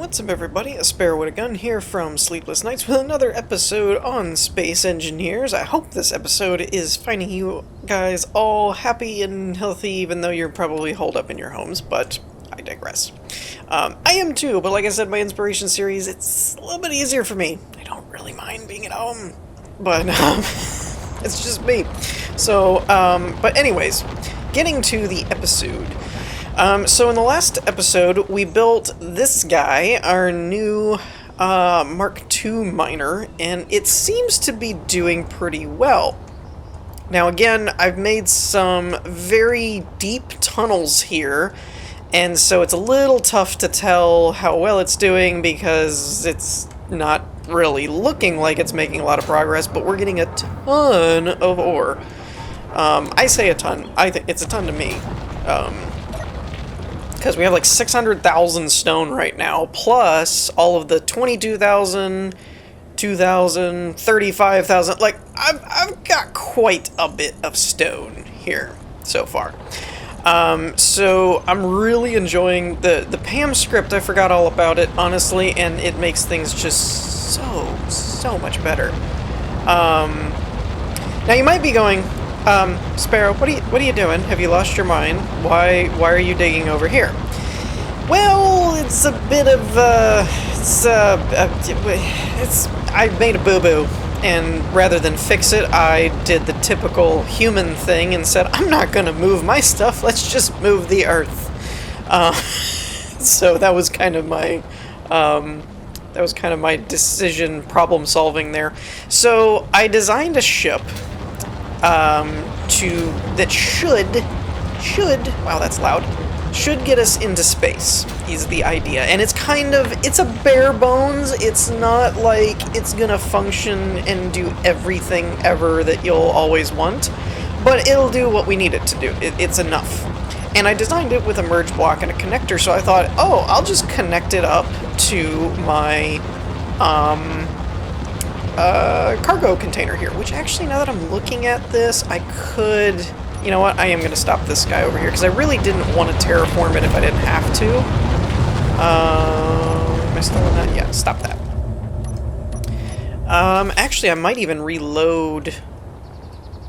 What's up, everybody? A Sparrow with a Gun here from Sleepless Nights with another episode on Space Engineers. I hope this episode is finding you guys all happy and healthy, even though you're probably holed up in your homes, but I digress. I am too, but like I said, my inspiration series, it's a little bit easier for me. I don't really mind being at home, but it's just me. So, but anyways, getting to the episode. So in the last episode, we built this guy, our new Mark II miner, and it seems to be doing pretty well. Now again, I've made some very deep tunnels here, and so it's a little tough to tell how well it's doing because it's not really looking like it's making a lot of progress, but we're getting a ton of ore. I say a ton. I think it's a ton to me. Because we have like 600,000 stone right now, plus all of the 22,000, 2,000, 35,000. Like, I've got quite a bit of stone here so far. So I'm really enjoying the PAM script. I forgot all about it, honestly, and it makes things just so much better. Now you might be going, Sparrow, what are you doing? Have you lost your mind? Why are you digging over here? Well, it's a bit of I made a boo-boo, and rather than fix it, I did the typical human thing and said, I'm not gonna move my stuff. Let's just move the Earth. So that was kind of my decision problem solving there. So I designed a ship. That should, wow, that's loud, should get us into space, is the idea. And it's a bare bones. It's not like it's gonna function and do everything ever that you'll always want, but it'll do what we need it to do. It's enough. And I designed it with a merge block and a connector, so I thought, oh, I'll just connect it up to my, cargo container here, which actually, now that I'm looking at this, I could, you know what, I am going to stop this guy over here, because I really didn't want to terraform it if I didn't have to. Am I still in that? Yeah, stop that. Actually, I might even reload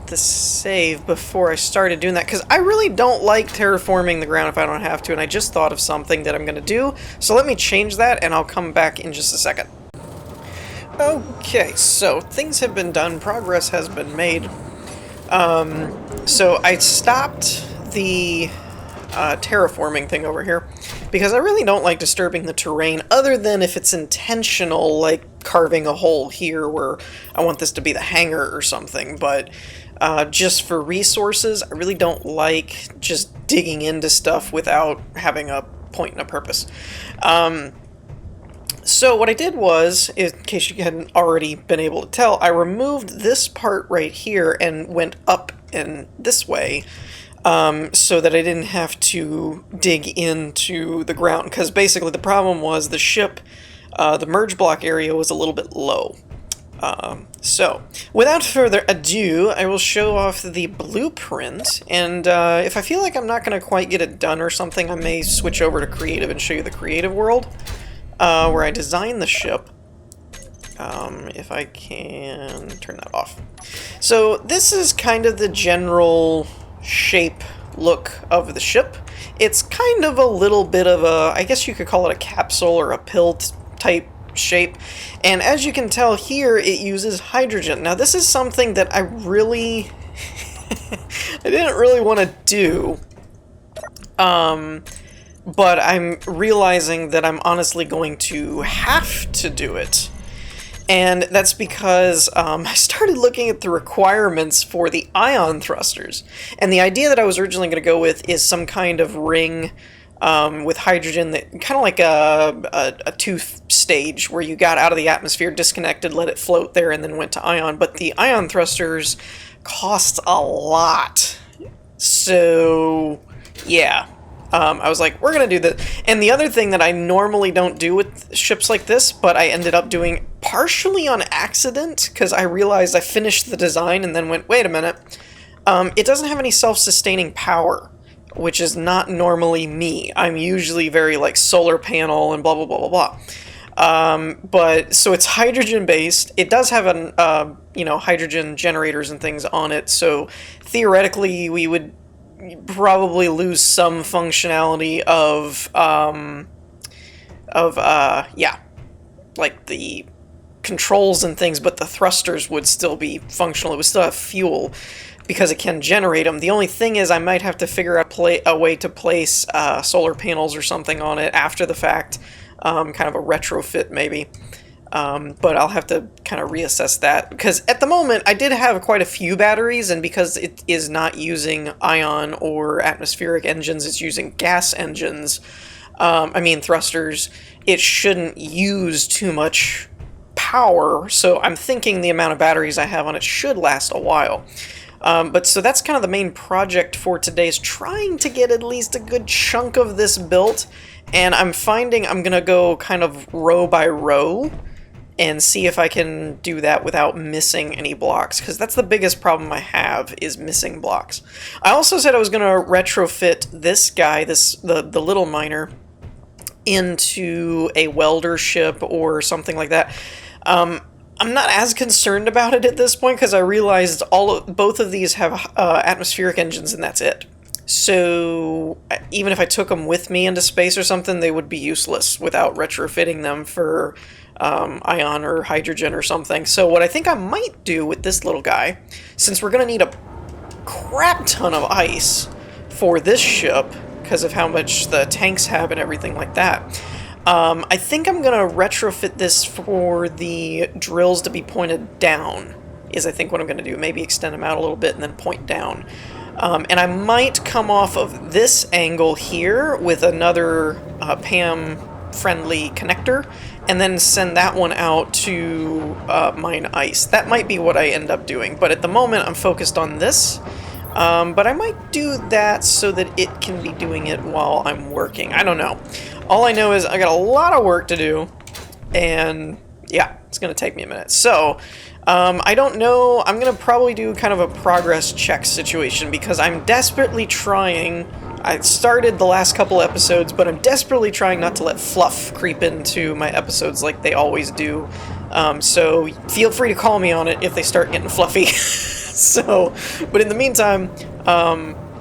the save before I started doing that, because I really don't like terraforming the ground if I don't have to, and I just thought of something that I'm going to do, so let me change that, and I'll come back in just a second. Okay, so things have been done, progress has been made. So I stopped the terraforming thing over here because I really don't like disturbing the terrain, other than if it's intentional, like carving a hole here where I want this to be the hangar or something, but just for resources, I really don't like just digging into stuff without having a point and a purpose. So what I did was, in case you hadn't already been able to tell, I removed this part right here and went up in this way, so that I didn't have to dig into the ground, because basically the problem was the ship, the merge block area was a little bit low. So, without further ado, I will show off the blueprint, and if I feel like I'm not going to quite get it done or something, I may switch over to creative and show you the creative world. Where I designed the ship. If I can turn that off. So this is kind of the general shape look of the ship. It's kind of a little bit of a, I guess you could call it a capsule or a pill type shape. And as you can tell here, it uses hydrogen. Now this is something that I really, I didn't really want to do. But I'm realizing that I'm honestly going to have to do it. And that's because I started looking at the requirements for the ion thrusters. And the idea that I was originally going to go with is some kind of ring with hydrogen, that kind of like a tooth stage where you got out of the atmosphere, disconnected, let it float there, and then went to ion. But the ion thrusters cost a lot. So, yeah. I was like, we're going to do that. And the other thing that I normally don't do with ships like this, but I ended up doing partially on accident, because I realized I finished the design and then went, wait a minute, it doesn't have any self-sustaining power. which is not normally me. I'm usually very like solar panel and blah blah blah blah blah. But so it's hydrogen based. It does have an hydrogen generators and things on it. So theoretically, we would probably lose some functionality like the controls and things, but the thrusters would still be functional. It would still have fuel because it can generate them. The only thing is I might have to figure out a way to place solar panels or something on it after the fact, kind of a retrofit maybe. But I'll have to kind of reassess that, because at the moment I did have quite a few batteries, and because it is not using ion or atmospheric engines, it's using gas engines, thrusters, it shouldn't use too much power, so I'm thinking the amount of batteries I have on it should last a while. But so that's kind of the main project for today, is trying to get at least a good chunk of this built, and I'm finding I'm gonna go kind of row by row and see if I can do that without missing any blocks, because that's the biggest problem I have, is missing blocks. I also said I was gonna retrofit this guy, the little miner, into a welder ship or something like that. I'm not as concerned about it at this point, because I realized both of these have atmospheric engines, and that's it. So even if I took them with me into space or something, they would be useless without retrofitting them for ion or hydrogen or something. So what I think I might do with this little guy, since we're going to need a crap ton of ice for this ship, because of how much the tanks have and everything like that, I think I'm going to retrofit this for the drills to be pointed down, is I think what I'm going to do. Maybe extend them out a little bit and then point down. And I might come off of this angle here with another PAM-friendly connector, and then send that one out to mine ice. That might be what I end up doing, but at the moment I'm focused on this. But I might do that so that it can be doing it while I'm working. I don't know. All I know is I got a lot of work to do, and yeah, it's going to take me a minute. So, I don't know. I'm going to probably do kind of a progress check situation, because I'm desperately trying. I started the last couple episodes, but I'm desperately trying not to let fluff creep into my episodes like they always do. So feel free to call me on it if they start getting fluffy. So, but in the meantime,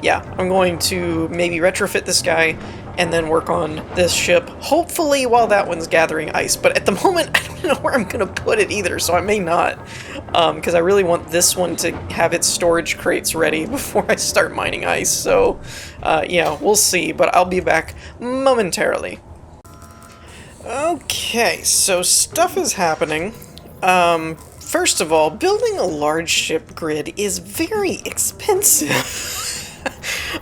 yeah, I'm going to maybe retrofit this guy and then work on this ship, hopefully while that one's gathering ice. But at the moment, I don't know where I'm going to put it either, so I may not, because I really want this one to have its storage crates ready before I start mining ice. So, yeah, we'll see, but I'll be back momentarily. Okay, so stuff is happening. First of all, building a large ship grid is very expensive.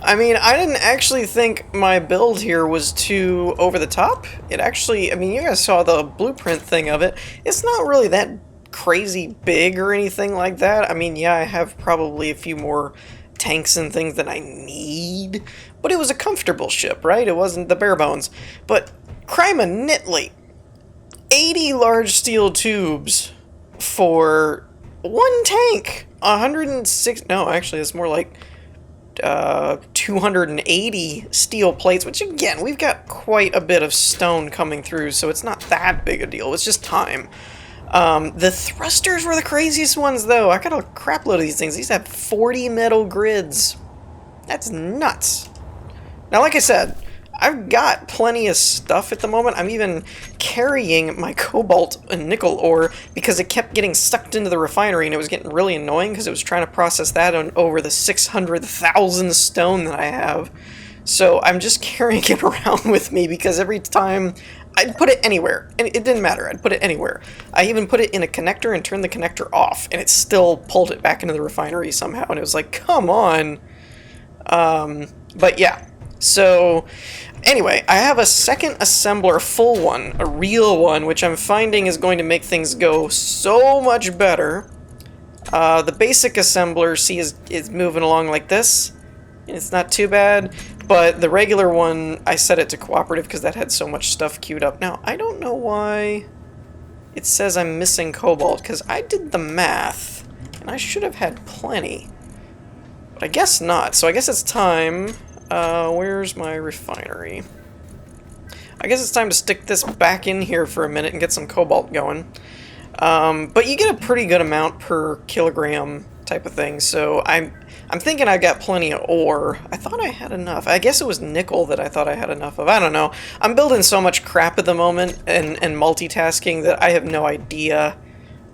I mean, I didn't actually think my build here was too over the top. It actually, I mean, you guys saw the blueprint thing of it. It's not really that crazy big or anything like that. I mean, yeah, I have probably a few more tanks and things that I need, but it was a comfortable ship, right? It wasn't the bare bones. But criminally, 80 large steel tubes for one tank. 106, no, actually, it's more like 280 steel plates, which again, we've got quite a bit of stone coming through, so it's not that big a deal. It's just time. The thrusters were the craziest ones, though. I got a crap load of these things. These have 40 metal grids. That's nuts. Now, like I said, I've got plenty of stuff at the moment. I'm even carrying my cobalt and nickel ore because it kept getting sucked into the refinery, and it was getting really annoying because it was trying to process that on over the 600,000 stone that I have. So I'm just carrying it around with me, because every time I'd put it anywhere, and it didn't matter. I'd put it anywhere. I even put it in a connector and turned the connector off, and it still pulled it back into the refinery somehow, and it was like, come on. But yeah. So, anyway, I have a second assembler, full one, a real one, which I'm finding is going to make things go so much better. The basic assembler, see, is moving along like this. It's not too bad, but the regular one, I set it to cooperative because that had so much stuff queued up. Now, I don't know why it says I'm missing cobalt, because I did the math, and I should have had plenty. But I guess not, so I guess it's time. Where's my refinery? I guess it's time to stick this back in here for a minute and get some cobalt going. But you get a pretty good amount per kilogram type of thing, so I'm thinking I got plenty of ore. I thought I had enough. I guess it was nickel that I thought I had enough of. I don't know. I'm building so much crap at the moment and multitasking that I have no idea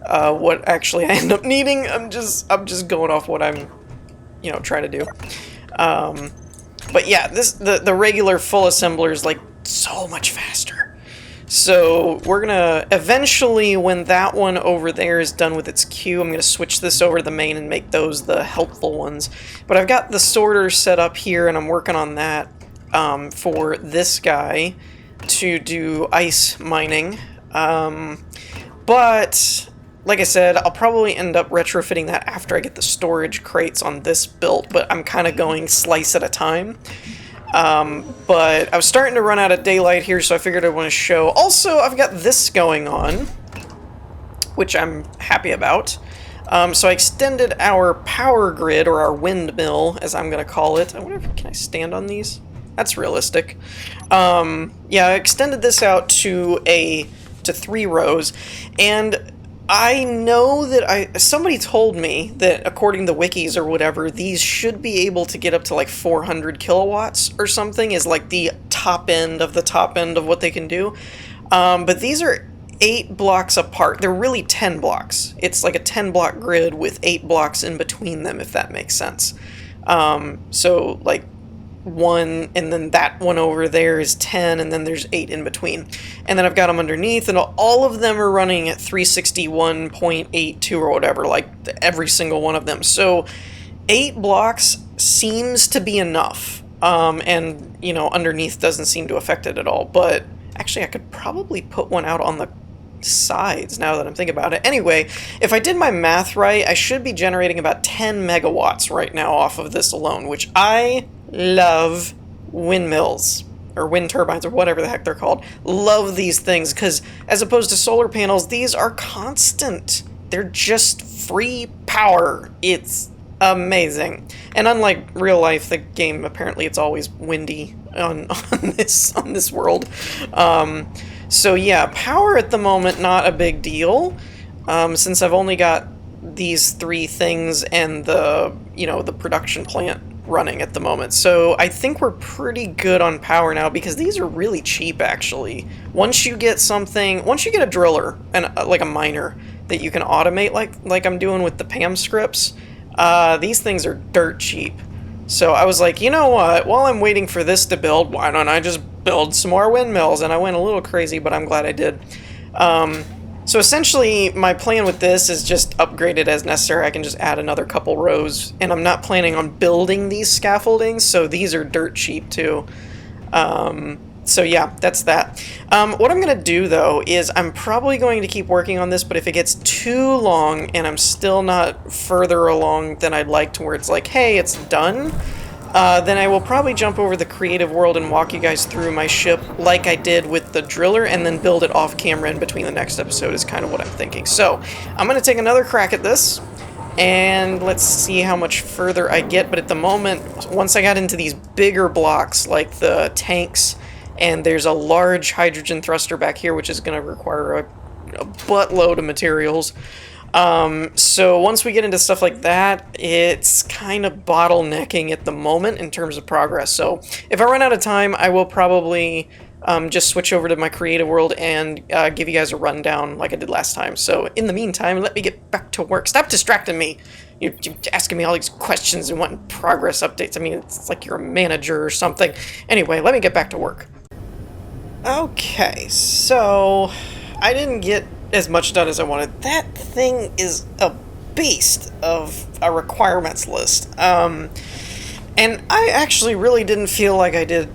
what actually I end up needing. I'm just going off what I'm, you know, trying to do. But yeah, the regular full assembler is like so much faster. So we're gonna eventually, when that one over there is done with its queue, I'm gonna switch this over to the main and make those the helpful ones. But I've got the sorter set up here and I'm working on that for this guy to do ice mining. But like I said, I'll probably end up retrofitting that after I get the storage crates on this built, but I'm kind of going slice at a time. But I was starting to run out of daylight here, so I figured I want to show. Also, I've got this going on, which I'm happy about. So I extended our power grid, or our windmill, as I'm going to call it. I wonder if, can I stand on these? That's realistic. Yeah, I extended this out to 3 rows, and I know that somebody told me that according to wikis or whatever, these should be able to get up to like 400 kilowatts or something is like the top end of what they can do. But these are 8 blocks apart. They're really 10 blocks. It's like a 10 block grid with 8 blocks in between them, if that makes sense. So like 1, and then that one over there is 10, and then there's 8 in between. And then I've got them underneath, and all of them are running at 361.82 or whatever, like every single one of them. So 8 blocks seems to be enough. And, you know, underneath doesn't seem to affect it at all. But actually, I could probably put one out on the sides now that I'm thinking about it. Anyway, if I did my math right, I should be generating about 10 megawatts right now off of this alone, which I love. Windmills or wind turbines or whatever the heck they're called. Love these things because as opposed to solar panels, these are constant. They're just free power. It's amazing. And unlike real life, the game, apparently it's always windy on this world. So yeah, power at the moment, not a big deal, since I've only got these 3 things and the production plant running at the moment. So I think we're pretty good on power now because these are really cheap actually. Once you get a driller and like a miner that you can automate like I'm doing with the PAM scripts, these things are dirt cheap. So I was like, you know what, while I'm waiting for this to build, why don't I just build some more windmills? And I went a little crazy, but I'm glad I did. So essentially, my plan with this is just upgrade it as necessary. I can just add another couple rows, and I'm not planning on building these scaffoldings, so these are dirt cheap too. So yeah, that's that. What I'm going to do, though, is I'm probably going to keep working on this, but if it gets too long and I'm still not further along than I'd like to where it's like, hey, it's done, then I will probably jump over the creative world and walk you guys through my ship like I did with the driller and then build it off camera in between the next episode is kind of what I'm thinking. So I'm going to take another crack at this and let's see how much further I get. But at the moment, once I got into these bigger blocks like the tanks, and there's a large hydrogen thruster back here which is going to require a buttload of materials. So once we get into stuff like that, it's kind of bottlenecking at the moment in terms of progress. So if I run out of time, I will probably just switch over to my creative world and give you guys a rundown like I did last time. So in the meantime, let me get back to work. Stop distracting me. You're asking me all these questions and wanting progress updates. I mean, it's like you're a manager or something. Anyway, let me get back to work. Okay, so I didn't get as much done as I wanted. That thing is a beast of a requirements list. And I actually really didn't feel like I did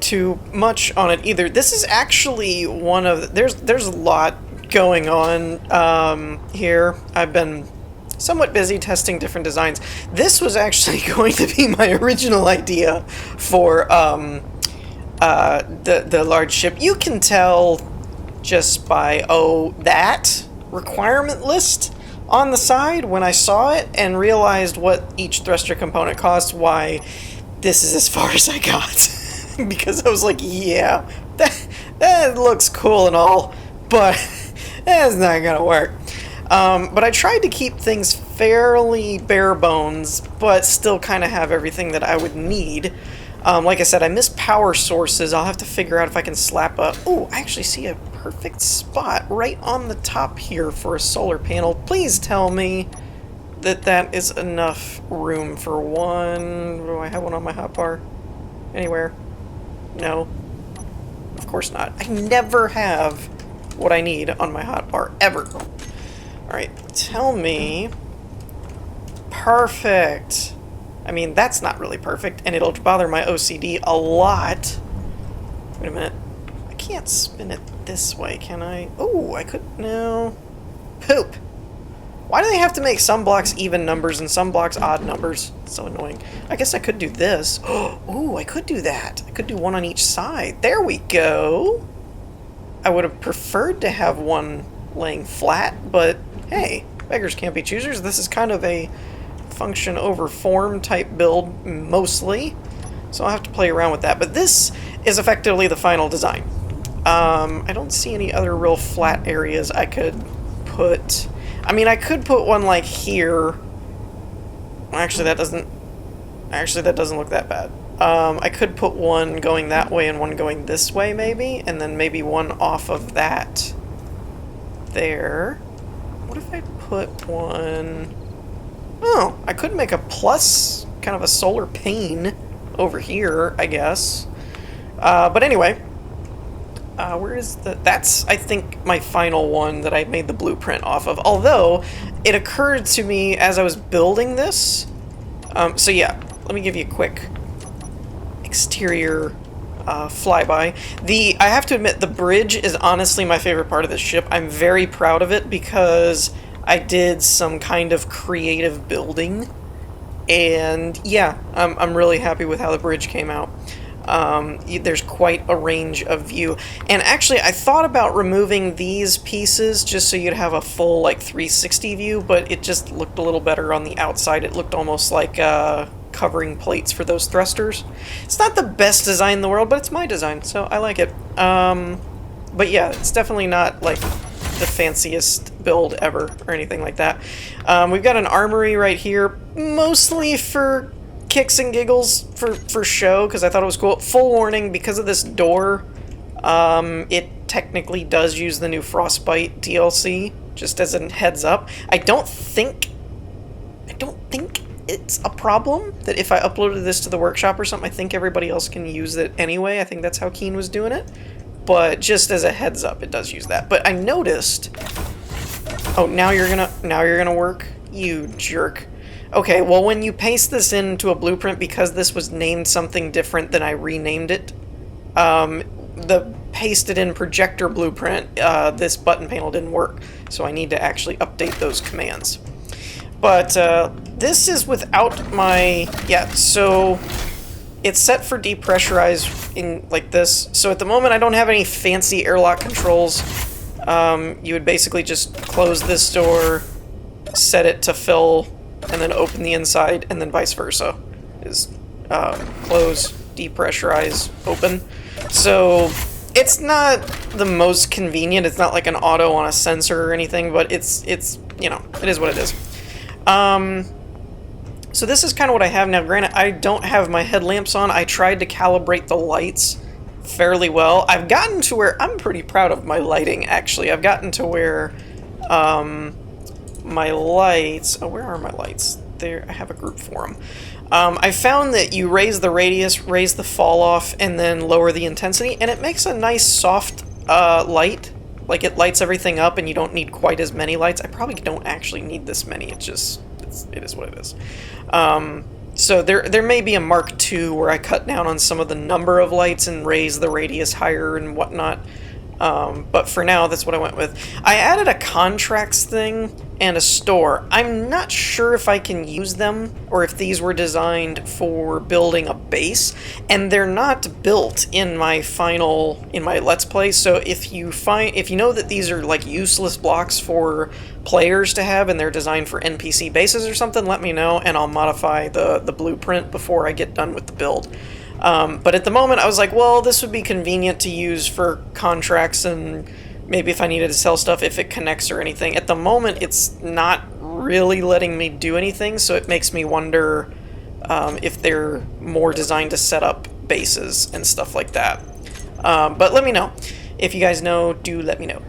too much on it either. This is actually one of there's a lot going on here. I've been somewhat busy testing different designs. This was actually going to be my original idea for the large ship. You can tell just by that requirement list on the side when I saw it and realized what each thruster component costs, why this is as far as I got. Because I was like, yeah, that looks cool and all, but that's not gonna work. But I tried to keep things fairly bare bones, but still kind of have everything that I would need. Like I said, I miss power sources. I'll have to figure out if I can slap a... Oh, I actually see a perfect spot right on the top here for a solar panel. Please tell me that that is enough room for one... Do I have one on my hotbar? Anywhere? No. Of course not. I never have what I need on my hotbar, ever. Alright, tell me... Perfect! I mean, that's not really perfect, and it'll bother my OCD a lot. Wait a minute. I can't spin it this way, can I? Oh, I could... No. Poop! Why do they have to make some blocks even numbers and some blocks odd numbers? It's so annoying. I guess I could do this. Oh, I could do that. I could do one on each side. There we go! I would have preferred to have one laying flat, but hey, beggars can't be choosers. This is kind of a function over form type build, mostly. So I'll have to play around with that. But this is effectively the final design. I don't see any other real flat areas I could put... I mean, I could put one like here. Actually, that doesn't look that bad. I could put one going that way and one going this way, maybe, and then maybe one off of that there. What if I put one... Oh, I could make a plus, kind of a solar pane over here, I guess. But anyway, where is the... That's, I think, my final one that I made the blueprint off of. Although, it occurred to me as I was building this... so yeah, let me give you a quick exterior flyby. I have to admit, the bridge is honestly my favorite part of this ship. I'm very proud of it because I did some kind of creative building. And yeah, I'm really happy with how the bridge came out. There's quite a range of view. And actually, I thought about removing these pieces just so you'd have a full, like, 360 view, but it just looked a little better on the outside. It looked almost like covering plates for those thrusters. It's not the best design in the world, but it's my design, so I like it. But yeah, it's definitely not, like, the fanciest build ever or anything like that. We've got an armory right here, mostly for kicks and giggles, for show, because I thought it was cool. Full warning, because of this door, it technically does use the new Frostbite DLC, just as a heads up. I don't think it's a problem that if I uploaded this to the workshop or something, I think everybody else can use it anyway. I think that's how Keen was doing it. But just as a heads up, it does use that. But I noticed... Oh, now you're gonna work? You jerk. Okay, well, when you paste this into a blueprint, because this was named something different than I renamed it, the pasted in projector blueprint, this button panel didn't work. So I need to actually update those commands. But this is without my... Yeah, so it's set for depressurize in like this. So at the moment I don't have any fancy airlock controls. You would basically just close this door, set it to fill, and then open the inside, and then vice versa. Is close, depressurize, open. So it's not the most convenient. It's not like an auto on a sensor or anything, but it's you know, it is what it is. So this is kind of what I have now. Granted, I don't have my headlamps on. I tried to calibrate the lights fairly well. I've gotten to where I'm pretty proud of my lighting, actually. I've gotten to where my lights... Oh, where are my lights? There, I have a group for them. I found that you raise the radius, raise the fall off, and then lower the intensity, and it makes a nice soft light. Like, it lights everything up, and you don't need quite as many lights. I probably don't actually need this many. It is what it is. So there may be a Mark II where I cut down on some of the number of lights and raise the radius higher and whatnot. But for now, that's what I went with. I added a contracts thing and a store. I'm not sure if I can use them or if these were designed for building a base, and they're not built in my Let's Play. So if you know that these are like useless blocks for players to have and they're designed for NPC bases or something, let me know and I'll modify the blueprint before I get done with the build. But at the moment I was like, well, this would be convenient to use for contracts and maybe if I needed to sell stuff, if it connects or anything. At the moment, it's not really letting me do anything, so it makes me wonder if they're more designed to set up bases and stuff like that. But let me know. If you guys know, do let me know.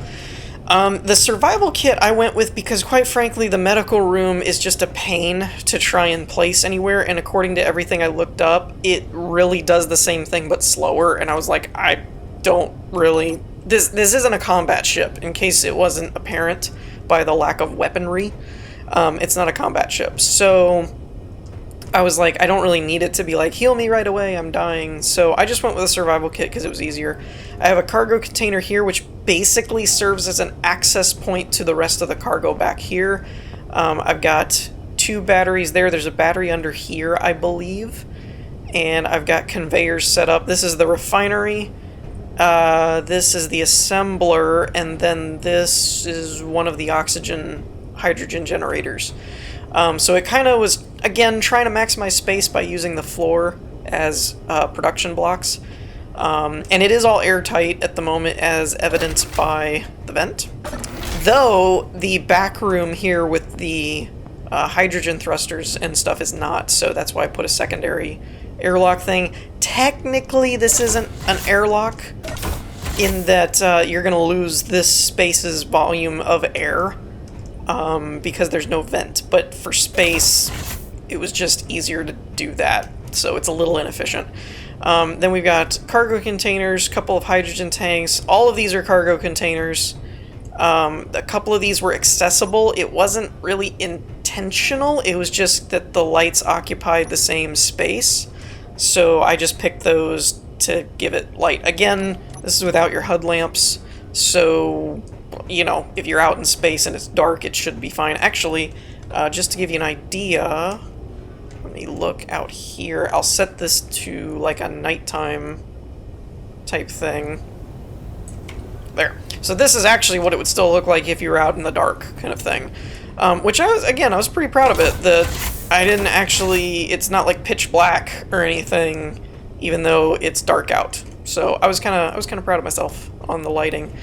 The survival kit I went with because, quite frankly, the medical room is just a pain to try and place anywhere, and according to everything I looked up, it really does the same thing but slower, and I was like, I don't really... This isn't a combat ship, in case it wasn't apparent by the lack of weaponry. It's not a combat ship, so I was like, I don't really need it to be like, heal me right away, I'm dying. So I just went with a survival kit because it was easier. I have a cargo container here, which basically serves as an access point to the rest of the cargo back here. I've got 2 batteries there. There's a battery under here, I believe. And I've got conveyors set up. This is the refinery. This is the assembler, and then this is one of the hydrogen generators. So it kind of was, again, trying to maximize space by using the floor as production blocks. And it is all airtight at the moment, as evidenced by the vent. Though the back room here with the hydrogen thrusters and stuff is not, so that's why I put a secondary airlock thing. Technically, this isn't an airlock in that you're going to lose this space's volume of air because there's no vent. But for space, it was just easier to do that, so it's a little inefficient. Then we've got cargo containers, a couple of hydrogen tanks. All of these are cargo containers. A couple of these were accessible. It wasn't really intentional. It was just that the lights occupied the same space. So I just picked those to give it light. Again, this is without your HUD lamps, so, you know, if you're out in space and it's dark, it should be fine. Actually, just to give you an idea, let me look out here. I'll set this to, like, a nighttime type thing. There. So this is actually what it would still look like if you were out in the dark, kind of thing. Which I was pretty proud of it. I didn't actually, it's not like pitch black or anything, even though it's dark out. So I was kind of proud of myself on the lighting.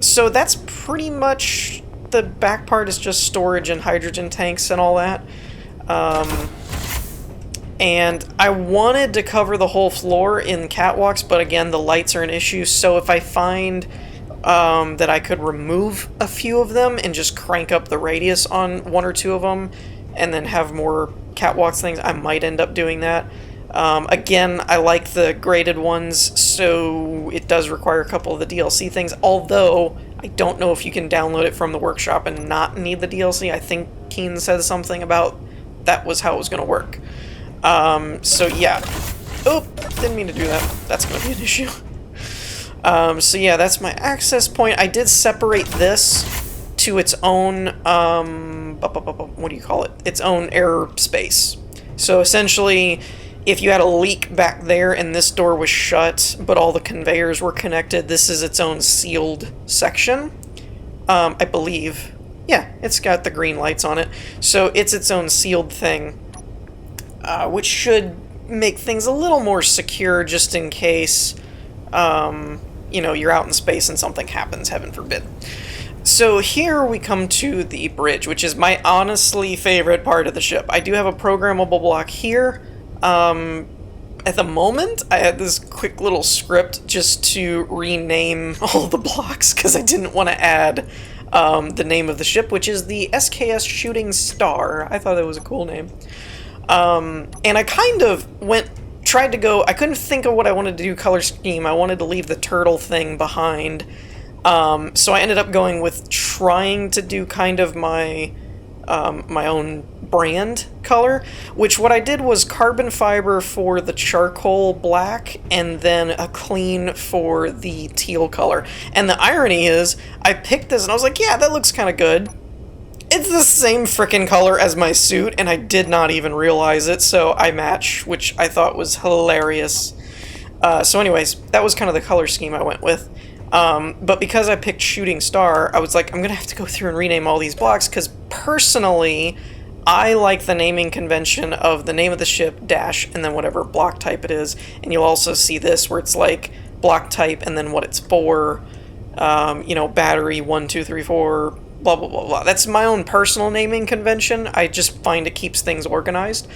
So that's pretty much, the back part is just storage and hydrogen tanks and all that. And I wanted to cover the whole floor in catwalks, but again, the lights are an issue. So if I find that I could remove a few of them and just crank up the radius on 1 or 2 of them, and then have more catwalks things, I might end up doing that. Again, I like the graded ones, so it does require a couple of the DLC things, although I don't know if you can download it from the workshop and not need the DLC. I think Keen said something about that was how it was going to work. So yeah. Oh, didn't mean to do that. That's going to be an issue. So yeah, that's my access point. I did separate this to its own, what do you call it? Its own air space. So essentially, if you had a leak back there and this door was shut, but all the conveyors were connected, this is its own sealed section, I believe. Yeah, it's got the green lights on it. So it's its own sealed thing, which should make things a little more secure just in case, you know, you're out in space and something happens, heaven forbid. So here we come to the bridge, which is my honestly favorite part of the ship. I do have a programmable block here. At the moment, I had this quick little script just to rename all the blocks because I didn't want to add the name of the ship, which is the S.K.S. Shooting Star. I thought that was a cool name. And I kind of tried to go, I couldn't think of what I wanted to do color scheme. I wanted to leave the turtle thing behind. So I ended up going with trying to do kind of my my own brand color, which what I did was carbon fiber for the charcoal black and then a clean for the teal color. And the irony is, I picked this and I was like, yeah, that looks kind of good. It's the same frickin' color as my suit, and I did not even realize it, so I match, which I thought was hilarious. So anyways, that was kind of the color scheme I went with. But because I picked Shooting Star, I was like, I'm gonna have to go through and rename all these blocks, because personally, I like the naming convention of the name of the ship, dash, and then whatever block type it is. And you'll also see this, where it's like block type, and then what it's for, you know, battery, 1, 2, 3, 4... blah, blah, blah, blah. That's my own personal naming convention. I just find it keeps things organized.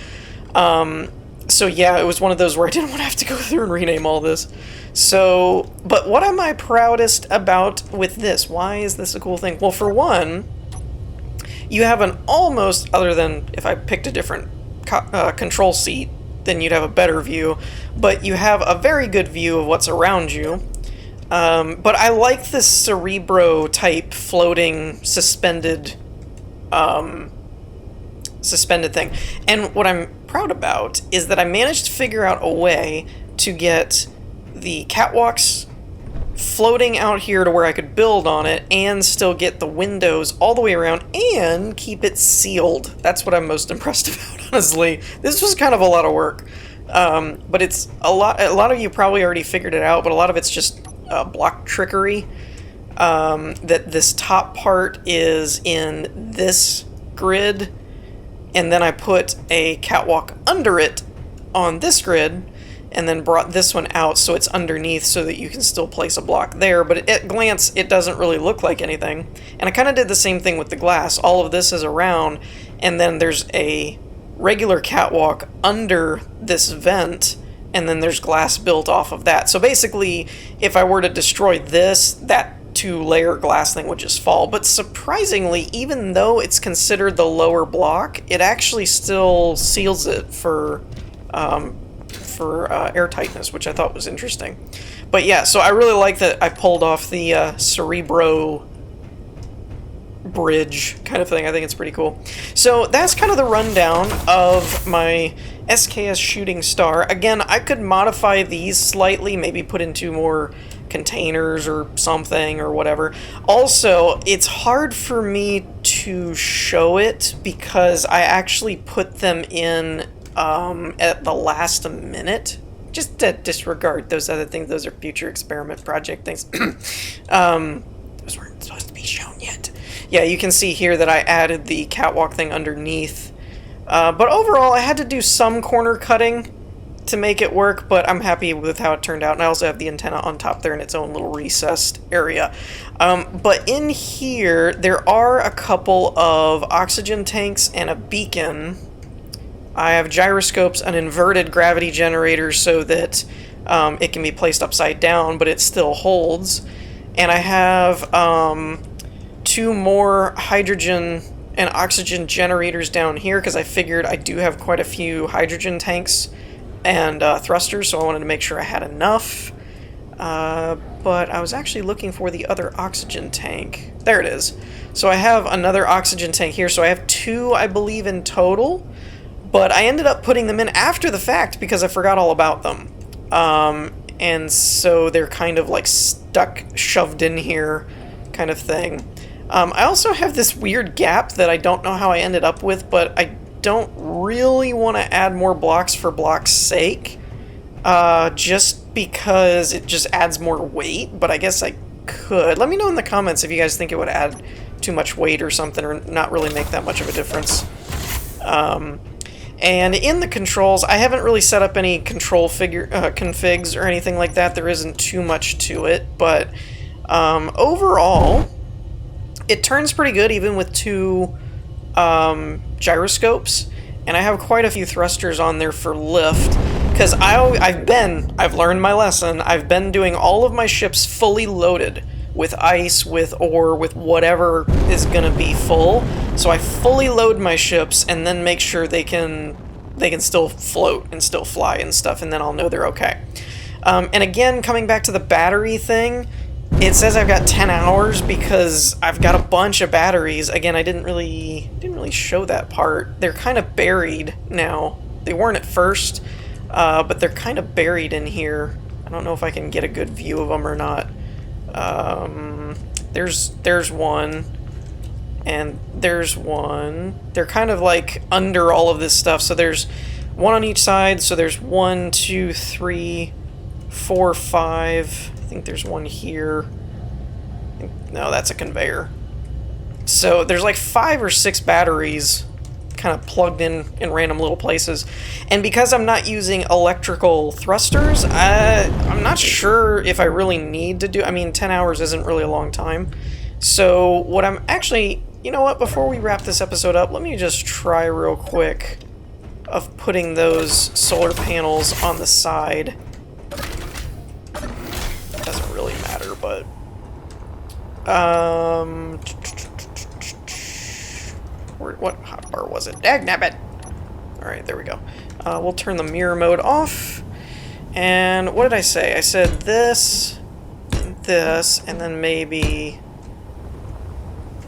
So yeah, it was one of those where I didn't want to have to go through and rename all this. So, but what am I proudest about with this? Why is this a cool thing? Well, for one, you have an almost, other than if I picked a different control seat, then you'd have a better view, but you have a very good view of what's around you. But I like this Cerebro type floating suspended thing. And what I'm proud about is that I managed to figure out a way to get the catwalks floating out here to where I could build on it and still get the windows all the way around and keep it sealed. That's what I'm most impressed about, honestly. This was kind of a lot of work. But it's a lot of you probably already figured it out, but a lot of it's just block trickery. That this top part is in this grid, and then I put a catwalk under it on this grid, and then brought this one out so it's underneath so that you can still place a block there, but at glance it doesn't really look like anything. And I kind of did the same thing with the glass. All of this is around, and then there's a regular catwalk under this vent, and then there's glass built off of that. So basically, if I were to destroy this, that 2-layer glass thing would just fall. But surprisingly, even though it's considered the lower block, it actually still seals it for airtightness, which I thought was interesting. But yeah, so I really like that I pulled off the Cerebro bridge kind of thing. I think it's pretty cool. So that's kind of the rundown of my SKS Shooting Star. Again, I could modify these slightly, maybe put into more containers or something or whatever. Also, it's hard for me to show it because I actually put them in at the last minute. Just to disregard those other things. Those are future experiment project things. Those weren't supposed to be shown yet. Yeah, you can see here that I added the catwalk thing underneath. But overall, I had to do some corner cutting to make it work, but I'm happy with how it turned out. And I also have the antenna on top there in its own little recessed area. But in here, there are a couple of oxygen tanks and a beacon. I have gyroscopes, an inverted gravity generator so that it can be placed upside down, but it still holds. And I have 2 more hydrogen and oxygen generators down here because I figured I do have quite a few hydrogen tanks and thrusters, so I wanted to make sure I had enough. But I was actually looking for the other oxygen tank. There it is. So I have another oxygen tank here, so I have 2, I believe, in total. But I ended up putting them in after the fact because I forgot all about them. And so they're kind of like stuck, shoved in here kind of thing. I also have this weird gap that I don't know how I ended up with, but I don't really want to add more blocks for block's sake. Just because it just adds more weight, but I guess I could. Let me know in the comments if you guys think it would add too much weight or something, or not really make that much of a difference. And in the controls, I haven't really set up any control configs or anything like that. There isn't too much to it, but overall, it turns pretty good even with 2 gyroscopes, and I have quite a few thrusters on there for lift, because I've learned my lesson. I've been doing all of my ships fully loaded with ice, with ore, with whatever is gonna be full. So I fully load my ships and then make sure they can still float and still fly and stuff, and then I'll know they're okay. And again, coming back to the battery thing, It says I've got 10 hours because I've got a bunch of batteries. Again, I didn't really show that part. They're kind of buried now. They weren't at first, but they're kind of buried in here. I don't know if I can get a good view of them or not. There's one, and there's one. They're kind of like under all of this stuff. So there's one on each side. So there's 1, 2, 3, 4, 5. I think there's one here. No, that's a conveyor. So there's like 5 or 6 batteries kind of plugged in random little places. And because I'm not using electrical thrusters, I'm not sure if I really need to do... I mean, 10 hours isn't really a long time. So what I'm actually... You know what? Before we wrap this episode up, let me just try real quick of putting those solar panels on the side. Doesn't really matter, but... what hotbar was it? Dagnabbit! Alright, there we go. We'll turn the mirror mode off. And what did I say? I said this, and then maybe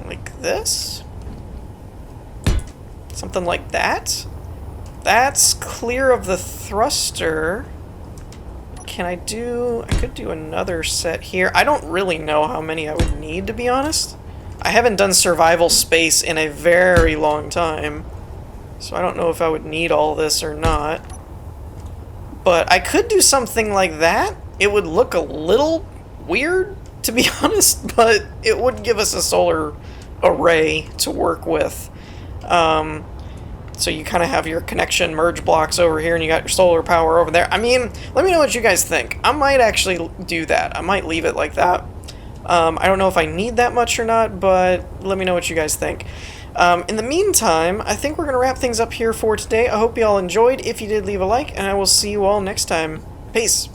like this? Something like that? That's clear of the thruster. I could do another set here. I don't really know how many I would need, to be honest. I haven't done survival space in a very long time, so I don't know if I would need all this or not. But I could do something like that. It would look a little weird, to be honest, but it would give us a solar array to work with. So you kind of have your connection merge blocks over here, and you got your solar power over there. I mean, let me know what you guys think. I might actually do that. I might leave it like that. I don't know if I need that much or not, but let me know what you guys think. In the meantime, I think we're going to wrap things up here for today. I hope you all enjoyed. If you did, leave a like, and I will see you all next time. Peace.